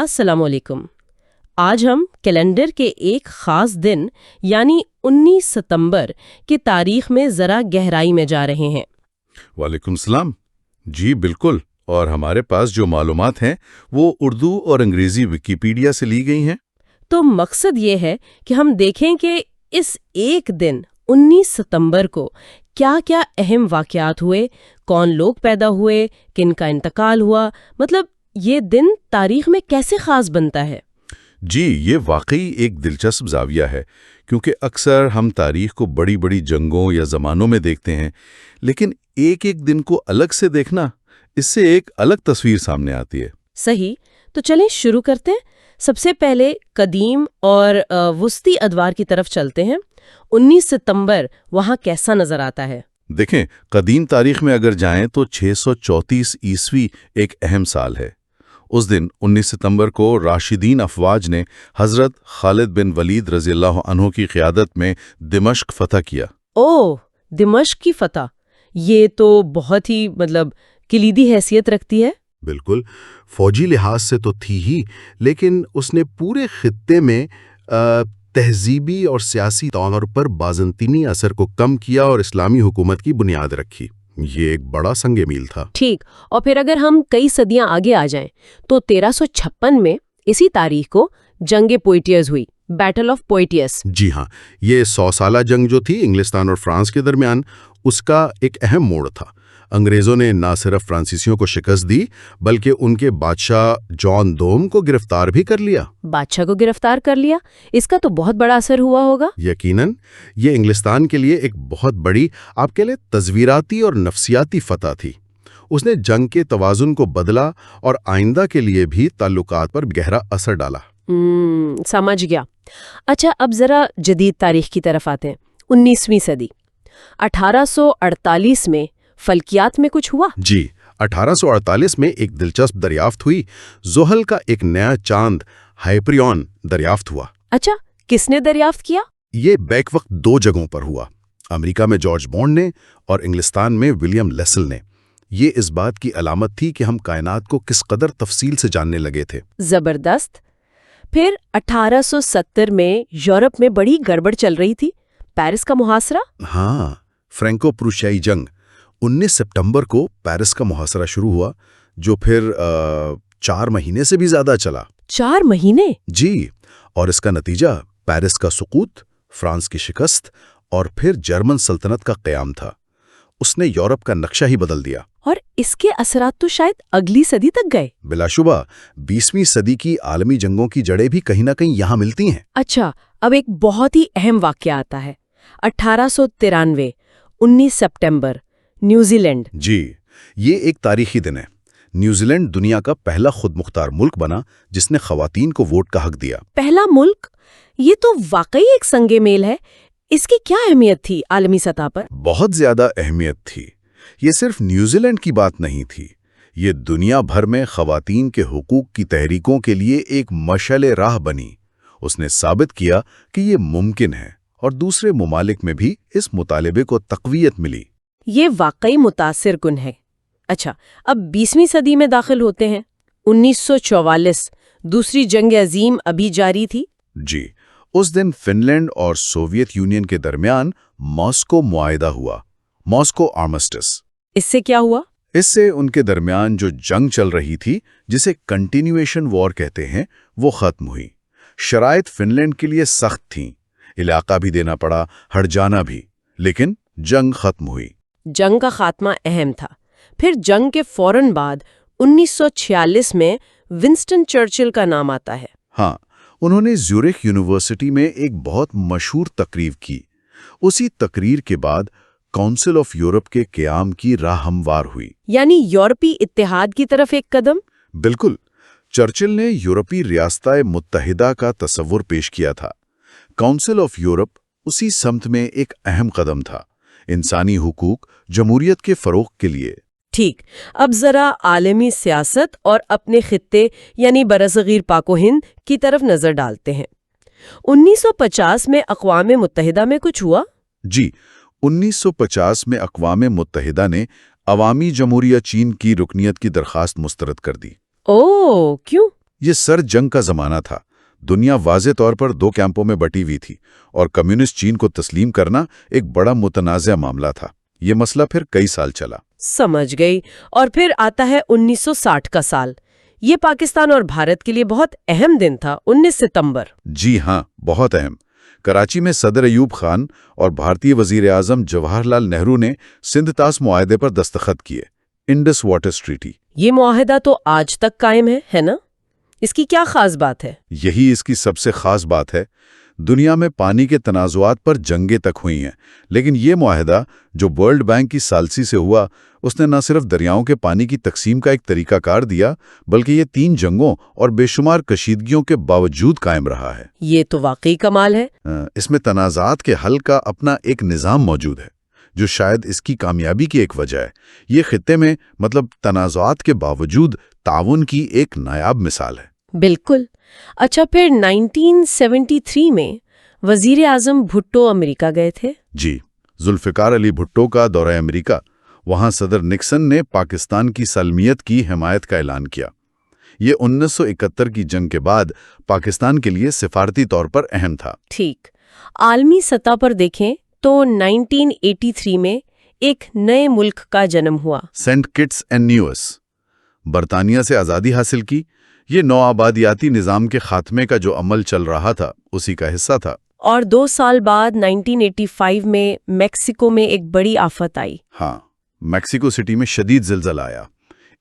السلام علیکم۔ آج ہم کیلنڈر کے ایک خاص دن یعنی 19 ستمبر کی تاریخ میں ذرا گہرائی میں جا رہے ہیں۔ وعلیکم السلام۔ جی بالکل، اور ہمارے پاس جو معلومات ہیں وہ اردو اور انگریزی ویکیپیڈیا سے لی گئی ہیں۔ تو مقصد یہ ہے کہ ہم دیکھیں کہ اس ایک دن 19 ستمبر کو کیا کیا اہم واقعات ہوئے، کون لوگ پیدا ہوئے، کن کا انتقال ہوا، مطلب یہ دن تاریخ میں کیسے خاص بنتا ہے۔ جی یہ واقعی ایک دلچسپ زاویہ ہے، کیونکہ اکثر ہم تاریخ کو بڑی بڑی جنگوں یا زمانوں میں دیکھتے ہیں، لیکن ایک ایک دن کو الگ سے دیکھنا، اس سے ایک الگ تصویر سامنے آتی ہے۔ صحیح، تو چلیں شروع کرتے ہیں۔ سب سے پہلے قدیم اور وسطی ادوار کی طرف چلتے ہیں۔ 19 ستمبر وہاں کیسا نظر آتا ہے؟ دیکھیں، قدیم تاریخ میں اگر جائیں تو 634 عیسوی ایک اہم سال ہے۔ اس دن 19 ستمبر کو راشدین افواج نے حضرت خالد بن ولید رضی اللہ عنہ کی قیادت میں دمشق فتح کیا۔ اوہ، دمشق کی فتح، یہ تو بہت ہی کلیدی حیثیت رکھتی ہے۔ بالکل، فوجی لحاظ سے تو تھی ہی، لیکن اس نے پورے خطے میں تہذیبی اور سیاسی طور پر بازنطینی اثر کو کم کیا اور اسلامی حکومت کی بنیاد رکھی۔ یہ ایک بڑا سنگ میل تھا۔ ٹھیک، اور پھر اگر ہم کئی صدیاں آگے آ جائیں تو 1356 میں اسی تاریخ کو جنگ پوئٹیس ہوئی، بیٹل آف پوئٹیس۔ جی ہاں، یہ 100 سالہ جنگ جو تھی انگلستان اور فرانس کے درمیان، اس کا ایک اہم موڑ تھا۔ انگریزوں نے نہ صرف فرانسیسیوں کو شکست دی بلکہ ان کے بادشاہ جان دوم کو گرفتار بھی کر لیا۔ بادشاہ کو گرفتار کر لیا، اس کا تو بہت بڑا اثر ہوا ہوگا۔ یقیناً، یہ انگلستان کے لیے ایک بہت بڑی، آپ کے لیے تصویراتی اور نفسیاتی فتح تھی۔ اس نے جنگ کے توازن کو بدلا اور آئندہ کے لیے بھی تعلقات پر گہرا اثر ڈالا۔ سمجھ گیا۔ اچھا، اب ذرا جدید تاریخ کی طرف آتے ہیں۔ 19ویں صدی، 1848 میں فلکیات میں کچھ ہوا؟ جی، 1848 میں ایک دلچسپ دریافت ہوئی۔ زحل کا ایک نیا چاند ہائپریون دریافت ہوا۔ اچھا، کس نے دریافت کیا؟ یہ بیک وقت 2 جگہوں پر ہوا، امریکہ میں جارج بونڈ نے اور انگلستان میں ولیم لیسل نے۔ یہ اس بات کی علامت تھی کہ ہم کائنات کو کس قدر تفصیل سے جاننے لگے تھے۔ زبردست۔ پھر 1870 میں یورپ میں بڑی گڑبڑ چل رہی تھی، پیرس کا محاصرہ۔ ہاں، فرینکو پروشیائی جنگ۔ 19 ستمبر کو پیرس کا محاصرہ شروع ہوا، جو پھر 4 مہینے سے بھی زیادہ چلا۔ 4 مہینے؟ جی، اور اس کا نتیجہ پیرس کا سقوط، فرانس کی شکست اور پھر جرمن سلطنت کا قیام تھا۔ اس نے یورپ کا نقشہ ہی بدل دیا۔ اور اس کے اثرات تو شاید اگلی صدی تک گئے۔ بلا شبہ 20ویں صدی کی عالمی جنگوں کی جڑیں بھی کہیں نہ کہیں یہاں ملتی ہیں۔ اچھا، اب ایک بہت ہی اہم واقعہ آتا ہے۔ 1893، 19 ستمبر، نیوزی لینڈ۔ جی، یہ ایک تاریخی دن ہے۔ نیوزی لینڈ دنیا کا پہلا خود مختار ملک بنا جس نے خواتین کو ووٹ کا حق دیا۔ پہلا ملک؟ یہ تو واقعی ایک سنگ میل ہے۔ اس کی کیا اہمیت تھی عالمی سطح پر؟ بہت زیادہ اہمیت تھی۔ یہ صرف نیوزی لینڈ کی بات نہیں تھی، یہ دنیا بھر میں خواتین کے حقوق کی تحریکوں کے لیے ایک مشعل راہ بنی۔ اس نے ثابت کیا کہ یہ ممکن ہے اور دوسرے ممالک میں بھی اس مطالبے کو تقویت ملی۔ یہ واقعی متاثر کن ہے۔ اچھا، اب 20ویں صدی میں داخل ہوتے ہیں۔ 1944، دوسری جنگ عظیم ابھی جاری تھی۔ جی، اس دن فن لینڈ اور سوویت یونین کے درمیان ماسکو معاہدہ ہوا، ماسکو آرمسٹس۔ اس سے کیا ہوا؟ اس سے ان کے درمیان جو جنگ چل رہی تھی، جسے کنٹینیویشن وار کہتے ہیں، وہ ختم ہوئی۔ شرائط فن لینڈ کے لیے سخت تھیں، علاقہ بھی دینا پڑا، ہٹ جانا بھی، لیکن جنگ ختم ہوئی۔ جنگ کا خاتمہ اہم تھا۔ پھر جنگ کے فوراً بعد 1946 میں ونسٹن چرچل کا نام آتا ہے۔ ہاں، انہوں نے زیورخ یونیورسٹی میں ایک بہت مشہور تقریر کی۔ اسی تقریر کے بعد کونسل آف یورپ کے قیام کی راہ ہموار ہوئی، یعنی یورپی اتحاد کی طرف ایک قدم۔ بالکل، چرچل نے یورپی ریاستیں متحدہ کا تصور پیش کیا تھا۔ کونسل آف یورپ اسی سمت میں ایک اہم قدم تھا، انسانی حقوق، جمہوریت کے فروغ کے لیے۔ ٹھیک، اب ذرا عالمی سیاست اور اپنے خطے یعنی برصغیر پاک و ہند کی طرف نظر ڈالتے ہیں۔ 1950 میں اقوام متحدہ میں کچھ ہوا؟ جی، 1950 میں اقوام متحدہ نے عوامی جمہوریہ چین کی رکنیت کی درخواست مسترد کر دی۔ اوہ، کیوں؟ یہ سر جنگ کا زمانہ تھا. دنیا واضح طور پر 2 کیمپوں میں بٹی ہوئی تھی اور کمیونسٹ چین کو تسلیم کرنا ایک بڑا متنازع معاملہ تھا. یہ مسئلہ پھر کئی سال چلا. سمجھ گئی. اور پھر آتا ہے 1960 کا سال. یہ پاکستان اور بھارت کے لیے بہت اہم دن تھا. 19 ستمبر. جی ہاں، بہت اہم. کراچی میں صدر ایوب خان اور بھارتی وزیر اعظم جواہر لال نہرو نے سندھ طاس معاہدے پر دستخط کیے. Indus water treaty. یہ معاہدہ تو آج تک قائم ہے نا؟ اس کی کیا خاص بات ہے؟ یہی اس کی سب سے خاص بات ہے. دنیا میں پانی کے تنازعات پر جنگیں تک ہوئی ہیں، لیکن یہ معاہدہ جو ورلڈ بینک کی ثالثی سے ہوا، اس نے نہ صرف دریاؤں کے پانی کی تقسیم کا ایک طریقہ کار دیا، بلکہ یہ 3 جنگوں اور بے شمار کشیدگیوں کے باوجود قائم رہا ہے. یہ تو واقعی کمال ہے. اس میں تنازعات کے حل کا اپنا ایک نظام موجود ہے، جو شاید اس کی کامیابی کی ایک وجہ ہے. یہ خطے میں تنازعات کے باوجود تعاون کی ایک نایاب مثال ہے. بالکل. اچھا، پھر 1973 میں وزیر اعظم بھٹو امریکہ گئے تھے. جی، ذوالفقار علی بھٹو کا دورہ امریکہ. وہاں صدر نکسن نے پاکستان کی سالمیت کی حمایت کا اعلان کیا. یہ 1971 کی جنگ کے بعد پاکستان کے لیے سفارتی طور پر اہم تھا. ٹھیک. عالمی سطح پر دیکھیں تو 1983 میں ایک نئے ملک کا جنم ہوا. Saint Kitts and Nevis. برطانیہ سے آزادی حاصل کی. یہ نو آبادیاتی نظام کے خاتمے کا جو عمل چل رہا تھا، اسی کا حصہ تھا. اور 2 سال بعد 1985 میں میکسیکو میں ایک بڑی آفت آئی. ہاں، میکسیکو سٹی میں شدید زلزلہ آیا.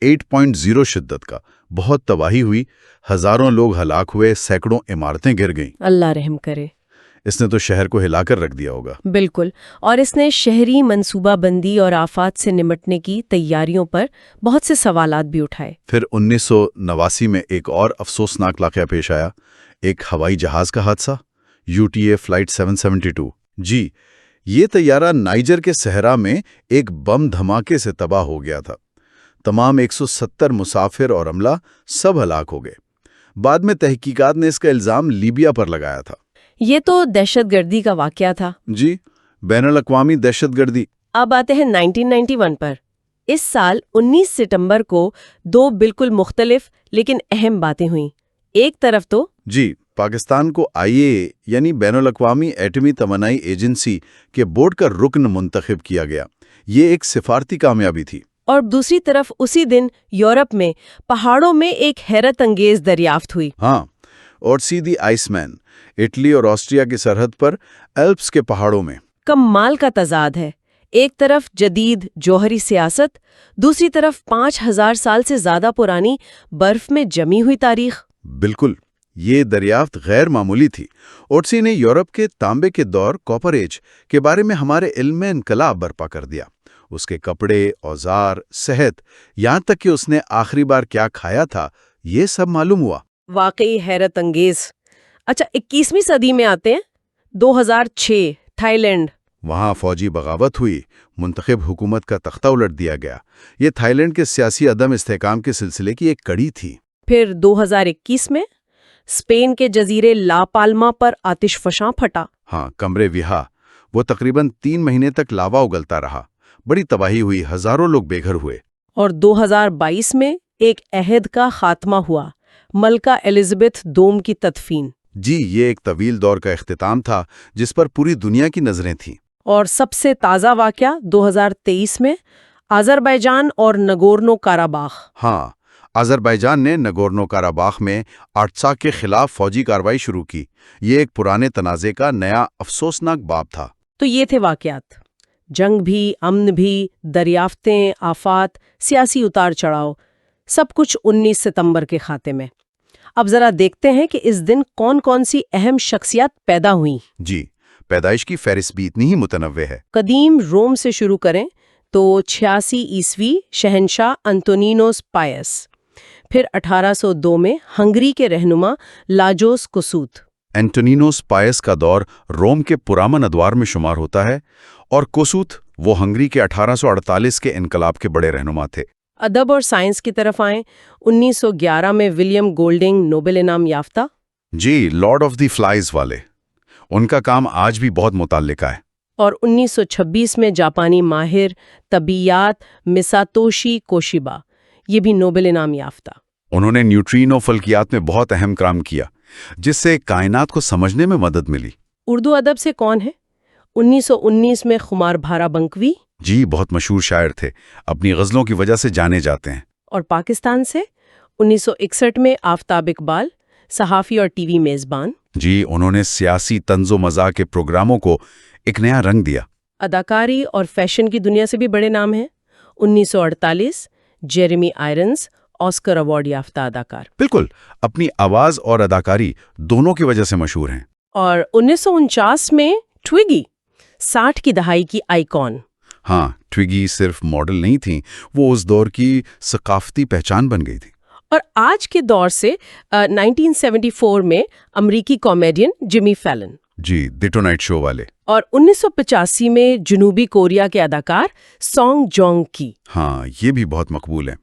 8.0 شدت کا. بہت تباہی ہوئی. ہزاروں لوگ ہلاک ہوئے، سینکڑوں عمارتیں گر گئیں. اللہ رحم کرے. اس نے تو شہر کو ہلا کر رکھ دیا ہوگا. بالکل. اور اس نے شہری منصوبہ بندی اور آفات سے نمٹنے کی تیاریوں پر بہت سے سوالات بھی اٹھائے. پھر 1989 میں ایک اور افسوسناک واقعہ پیش آیا. ایک ہوائی جہاز کا حادثہ. UTA flight 772. جی، یہ طیارہ نائجر کے صحرا میں ایک بم دھماکے سے تباہ ہو گیا تھا. تمام 170 مسافر اور عملہ سب ہلاک ہو گئے. بعد میں تحقیقات نے اس کا الزام لیبیا پر لگایا تھا. یہ تو دہشت گردی کا واقعہ تھا. جی، بین الاقوامی دہشت گردی. اب آتے ہیں 1991 پر. اس سال 19 ستمبر کو 2 بالکل مختلف لیکن اہم باتیں ہوئیں. ایک طرف تو جی، پاکستان کو IAEA یعنی بین الاقوامی ایٹمی توانائی ایجنسی کے بورڈ کا رکن منتخب کیا گیا. یہ ایک سفارتی کامیابی تھی. اور دوسری طرف اسی دن یورپ میں پہاڑوں میں ایک حیرت انگیز دریافت ہوئی. ہاں، اور سیدھی آئس مین. اٹلی اور آسٹریا کی سرحد پر ایلپس کے پہاڑوں میں. کمال کا تضاد ہے. ایک طرف جدید جوہری سیاست، دوسری طرف 5000 سال سے زیادہ پرانی برف میں جمی ہوئی تاریخ. بالکل، یہ دریافت غیر معمولی تھی. اوٹسی نے یورپ کے تانبے کے دور کاپر ایج کے بارے میں ہمارے علم میں انقلاب برپا کر دیا. اس کے کپڑے، اوزار، صحت، یہاں تک کہ اس نے آخری بار کیا کھایا تھا، یہ سب معلوم ہوا. واقعی حیرت انگیز. اچھا، 21ویں صدی میں آتے ہیں. 2006 تھائی لینڈ. وہاں فوجی بغاوت ہوئی. منتخب حکومت کا تختہ الٹ دیا گیا. یہ تھائی لینڈ کے سیاسی عدم استحکام کے سلسلے کی ایک کڑی تھی. پھر 2021 میں اسپین کے جزیرے لا پالما پر آتش فشاں پھٹا. ہاں، کمرے وہا. وہ تقریباً 3 مہینے تک لاوا اگلتا رہا. بڑی تباہی ہوئی. ہزاروں لوگ بے گھر ہوئے. اور 2022 میں ایک عہد کا خاتمہ ہوا. ملکہ ایلزابتھ دوم کی تدفین. جی، یہ ایک طویل دور کا اختتام تھا جس پر پوری دنیا کی نظریں تھیں. اور سب سے تازہ واقعہ 2023 میں آذربائیجان اور نگورنو کاراباخ. ہاں، آذربائیجان نے نگورنو کاراباخ میں آرٹساک کے خلاف فوجی کارروائی شروع کی. یہ ایک پرانے تنازع کا نیا افسوسناک باب تھا. تو یہ تھے واقعات. جنگ بھی، امن بھی، دریافتیں، آفات، سیاسی اتار چڑھاؤ، سب کچھ 19 ستمبر کے کھاتے میں. اب ذرا دیکھتے ہیں کہ اس دن کون کون سی اہم شخصیات پیدا ہوئیں. جی، پیدائش کی فہرست بھی اتنی ہی متنوع ہے. قدیم روم سے شروع کریں تو 86 عیسوی شہنشاہ انتونینوس پائس. پھر 1802 میں ہنگری کے رہنما لاجوس کوسوت. انٹونینوس پائس کا دور روم کے پرامن ادوار میں شمار ہوتا ہے، اور کوسوت وہ ہنگری کے 1848 کے انقلاب کے بڑے رہنما تھے. ادب اور سائنس کی طرف آئیں. 1911 میں ولیم گولڈنگ نوبل انعام یافتہ. جی، لارڈ آف دی فلائز والے. ان کا کام آج بھی بہت متعلقہ ہے. اور 1926 میں جاپانی ماہر طبیعیات مساتوشی کوشیبا، یہ بھی نوبل انعام یافتہ. انہوں نے نیوٹرینو فلکیات میں بہت اہم کام کیا، جس سے کائنات کو سمجھنے میں مدد ملی۔ اردو ادب سے کون ہے؟ 1919 میں خمار بھارا بنکوی، جی بہت مشہور شاعر تھے، اپنی غزلوں کی وجہ سے جانے جاتے ہیں۔ اور پاکستان سے 1961 میں آفتاب اقبال، صحافی اور ٹی وی میزبان۔ جی انہوں نے سیاسی طنز و مزاح کے پروگراموں کو ایک نیا رنگ دیا۔ اداکاری اور فیشن کی دنیا سے بھی بڑے نام ہیں۔ 1948 جیریمی آئرنز، آسکر ایوارڈ یافتہ اداکار۔ بالکل، اپنی آواز اور اداکاری دونوں کی وجہ سے مشہور ہیں۔ اور 1949 میں ٹویگی، 60 کی دہائی کی آئیکن۔ ہاں، ٹویگی صرف ماڈل نہیں تھیں، وہ اس دور کی ثقافتی پہچان بن گئی تھی۔ اور آج کے دور سے 1974 میں امریکی کامیڈین جمی فیلن۔ جی، دی ٹونائٹ شو والے۔ اور 1985 میں جنوبی کوریا کے اداکار سونگ جونگ کی۔ ہاں، یہ بھی بہت مقبول ہیں۔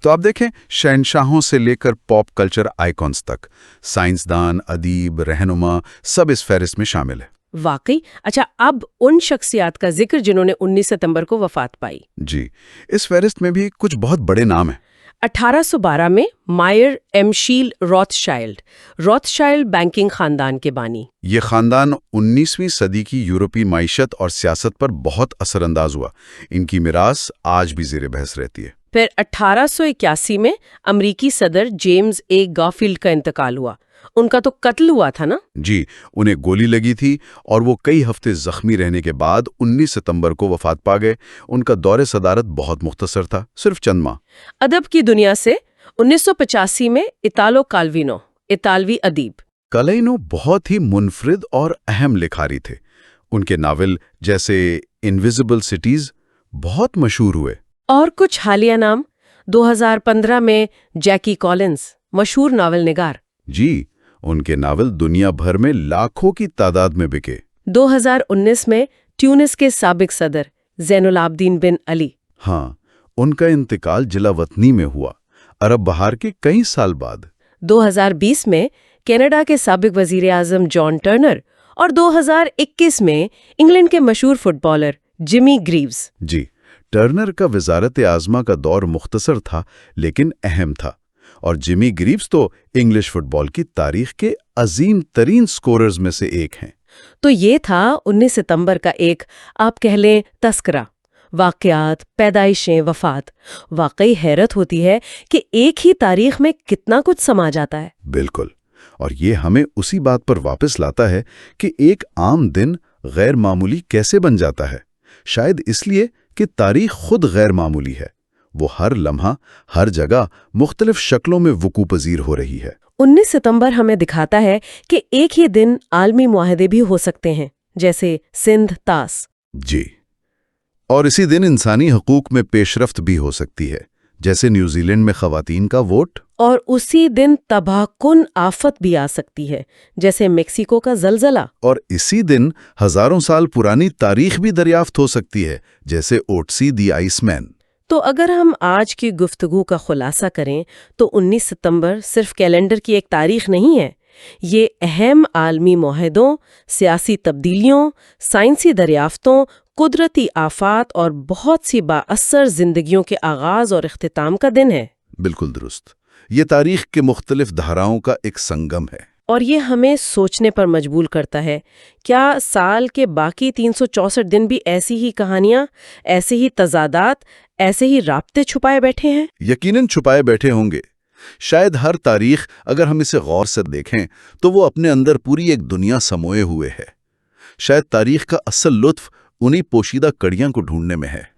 تو آپ دیکھیں، شہنشاہوں سے لے کر پاپ کلچر آئیکونز تک، سائنسدان، ادیب، رہنما، سب اس فہرست میں شامل ہیں۔ واقعی؟ اچھا، اب ان شخصیات کا ذکر جنہوں نے 19 ستمبر کو وفات پائی۔ جی، اس فہرست میں بھی کچھ بہت بڑے نام ہیں۔ 1812 میں مائر ایمشیل روتھشائلڈ بینکنگ خاندان کے بانی۔ یہ خاندان 19ویں صدی کی یورپی معیشت اور سیاست پر بہت اثر انداز ہوا۔ ان کی میراث آج بھی زیر بحث رہتی ہے۔ پھر 1881 میں امریکی صدر جیمز اے گارفیلڈ کا انتقال ہوا۔ ان کا تو قتل ہوا تھا نا؟ جی، انہیں گولی لگی تھی اور وہ کئی ہفتے زخمی رہنے کے بعد 19 ستمبر کو وفات پا گئے۔ ان کا دور صدارت بہت مختصر تھا، صرف چند ماہ۔ ادب کی دنیا سے 1985 میں اطالو کالوینو، اطالوی ادیب۔ کالوینو بہت ہی منفرد اور اہم لکھاری تھے۔ ان کے ناول جیسے انویزیبل سٹیز بہت مشہور ہوئے۔ اور کچھ حالیہ نام، 2015 میں جیکی کولنز، مشہور ناول نگار۔ جی، ان کے ناول دنیا بھر میں لاکھوں کی تعداد میں بکے۔ 2019 میں ٹیونس کے سابق صدر زین العابدین بن علی۔ ہاں، ان کا انتقال جلا وطنی میں ہوا، عرب بہار کے کئی سال بعد۔ 2020 میں کینیڈا کے سابق وزیر اعظم جان ٹرنر، اور 2021 میں انگلینڈ کے مشہور فٹ بالر جمی گریوز۔ جی، ٹرنر کا وزارت اعظمہ کا دور مختصر تھا لیکن اہم تھا، اور جمی گریوز تو انگلش فٹ بال کی تاریخ کے عظیم ترین سکوررز میں سے ایک ہیں۔ تو یہ تھا 19 ستمبر کا ایک، آپ کہہ لیں، تذکرہ۔ واقعات، پیدائشیں، وفات۔ واقعی حیرت ہوتی ہے کہ ایک ہی تاریخ میں کتنا کچھ سما جاتا ہے۔ بالکل، اور یہ ہمیں اسی بات پر واپس لاتا ہے کہ ایک عام دن غیر معمولی کیسے بن جاتا ہے۔ شاید اس لیے کہ تاریخ خود غیر معمولی ہے، وہ ہر لمحہ، ہر جگہ مختلف شکلوں میں وقوع پذیر ہو رہی ہے۔ 19 ستمبر ہمیں دکھاتا ہے کہ ایک ہی دن عالمی معاہدے بھی ہو سکتے ہیں، جیسے سندھ طاس۔ جی، اور اسی دن انسانی حقوق میں پیش رفت بھی ہو سکتی ہے، جیسے نیوزی لینڈ میں خواتین کا ووٹ۔ اور اسی دن تباہ کن آفت بھی آ سکتی ہے، جیسے میکسیکو کا زلزلہ۔ اور اسی دن ہزاروں سال پرانی تاریخ بھی دریافت ہو سکتی ہے، جیسے اوٹسی دی آئس مین۔ تو اگر ہم آج کی گفتگو کا خلاصہ کریں تو 19 ستمبر صرف کیلنڈر کی ایک تاریخ نہیں ہے، یہ اہم عالمی معاہدوں، سیاسی تبدیلیوں، سائنسی دریافتوں، قدرتی آفات اور بہت سی بااثر زندگیوں کے آغاز اور اختتام کا دن ہے۔ بالکل درست، یہ تاریخ کے مختلف دھاراؤں کا ایک سنگم ہے۔ اور یہ ہمیں سوچنے پر مجبور کرتا ہے، کیا سال کے باقی 364 دن بھی ایسی ہی کہانیاں، ایسے ہی تضادات، ایسے ہی رابطے چھپائے بیٹھے ہیں؟ یقیناً چھپائے بیٹھے ہوں گے۔ شاید ہر تاریخ، اگر ہم اسے غور سے دیکھیں تو وہ اپنے اندر پوری ایک دنیا سموئے ہوئے ہے۔ شاید تاریخ کا اصل لطف انہی پوشیدہ کڑیاں کو ڈھونڈنے میں ہے۔